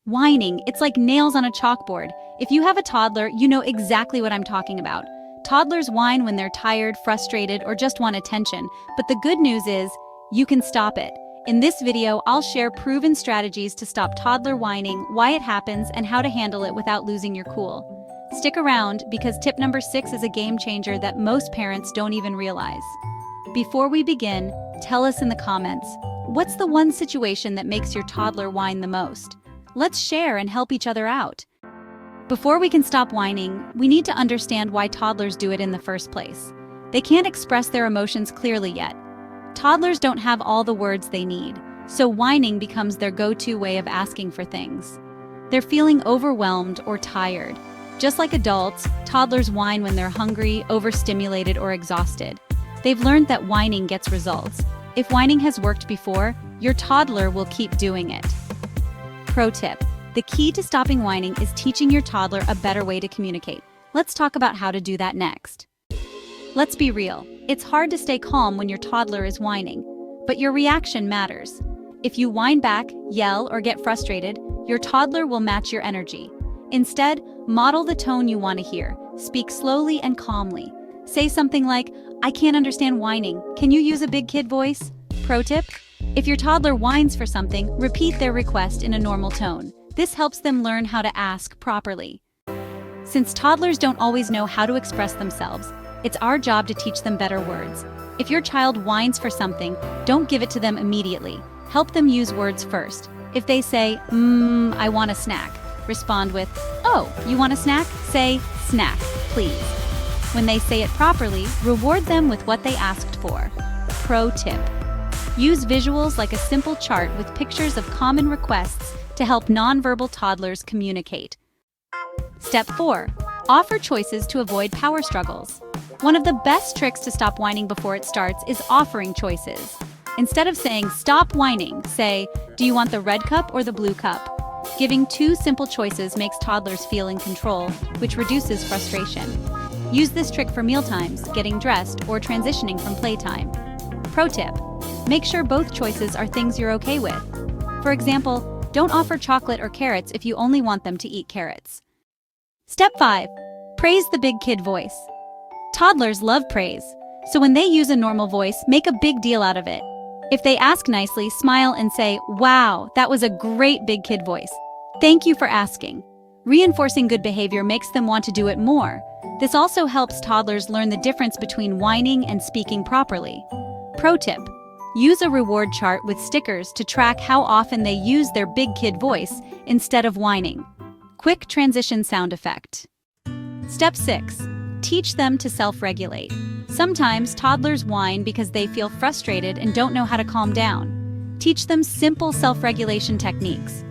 Whining, it's like nails on a chalkboard. If you have a toddler, you know exactly what I'm talking about. Toddlers whine when they're tired, frustrated, or just want attention, but the good news is, you can stop it. In this video, I'll share proven strategies to stop toddler whining, why it happens, and how to handle it without losing your cool. Stick around, because tip number 6 is a game changer that most parents don't even realize. Before we begin, tell us in the comments, what's the one situation that makes your toddler whine the most? Let's share and help each other out. Before we can stop whining, we need to understand why toddlers do it in the first place. They can't express their emotions clearly yet. Toddlers don't have all the words they need, so whining becomes their go-to way of asking for things. They're feeling overwhelmed or tired. Just like adults, toddlers whine when they're hungry, overstimulated, or exhausted. They've learned that whining gets results. If whining has worked before, your toddler will keep doing it. Pro tip: the key to stopping whining is teaching your toddler a better way to communicate. Let's talk about how to do that next. Let's be real. It's hard to stay calm when your toddler is whining, but your reaction matters. If you whine back, yell, or get frustrated, your toddler will match your energy. Instead, model the tone you want to hear. Speak slowly and calmly. Say something like, "I can't understand whining. Can you use a big kid voice?" Pro tip: if your toddler whines for something, repeat their request in a normal tone. This helps them learn how to ask properly. Since toddlers don't always know how to express themselves, it's our job to teach them better words. If your child whines for something, don't give it to them immediately. Help them use words first. If they say, I want a snack, respond with, "Oh, you want a snack?" Say, "Snack, please." When they say it properly, reward them with what they asked for. Pro tip: use visuals like a simple chart with pictures of common requests to help nonverbal toddlers communicate. Step 4. Offer choices to avoid power struggles. One of the best tricks to stop whining before it starts is offering choices. Instead of saying, "Stop whining," say, "Do you want the red cup or the blue cup?" Giving 2 simple choices makes toddlers feel in control, which reduces frustration. Use this trick for mealtimes, getting dressed, or transitioning from playtime. Pro tip: make sure both choices are things you're okay with. For example, don't offer chocolate or carrots if you only want them to eat carrots. Step 5. Praise the big kid voice. Toddlers love praise, so when they use a normal voice, make a big deal out of it. If they ask nicely, smile and say, "Wow, that was a great big kid voice. Thank you for asking." Reinforcing good behavior makes them want to do it more. This also helps toddlers learn the difference between whining and speaking properly. Pro tip: use a reward chart with stickers to track how often they use their big kid voice instead of whining. Quick transition sound effect. Step 6. Teach them to self-regulate. Sometimes toddlers whine because they feel frustrated and don't know how to calm down. Teach them simple self-regulation techniques.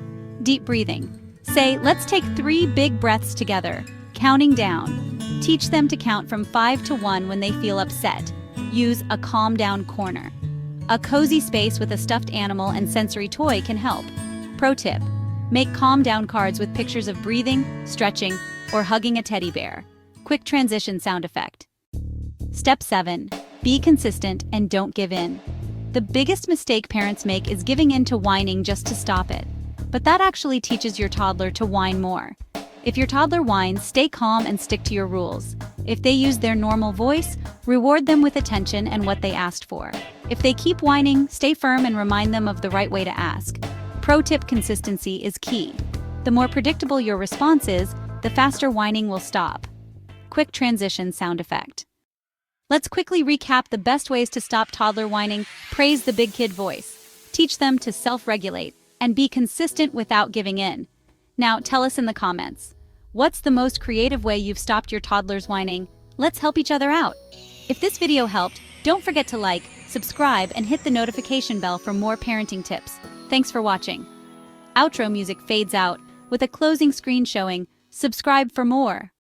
Deep breathing. Say, "Let's take 3 big breaths together," counting down. Teach them to count from 5 to 1 when they feel upset. Use a calm down corner. A cozy space with a stuffed animal and sensory toy can help. Pro tip: make calm down cards with pictures of breathing, stretching, or hugging a teddy bear. Quick transition sound effect. Step 7. Be consistent and don't give in. The biggest mistake parents make is giving in to whining just to stop it. But that actually teaches your toddler to whine more. If your toddler whines, stay calm and stick to your rules. If they use their normal voice, reward them with attention and what they asked for. If they keep whining, stay firm and remind them of the right way to ask. Pro tip: consistency is key. The more predictable your response is, the faster whining will stop. Quick transition sound effect. Let's quickly recap the best ways to stop toddler whining. Praise the big kid voice. Teach them to self-regulate. And be consistent without giving in. Now, tell us in the comments, what's the most creative way you've stopped your toddler's whining? Let's help each other out. If this video helped, don't forget to like, subscribe, and hit the notification bell for more parenting tips. Thanks for watching. Outro music fades out with a closing screen showing, "Subscribe for more."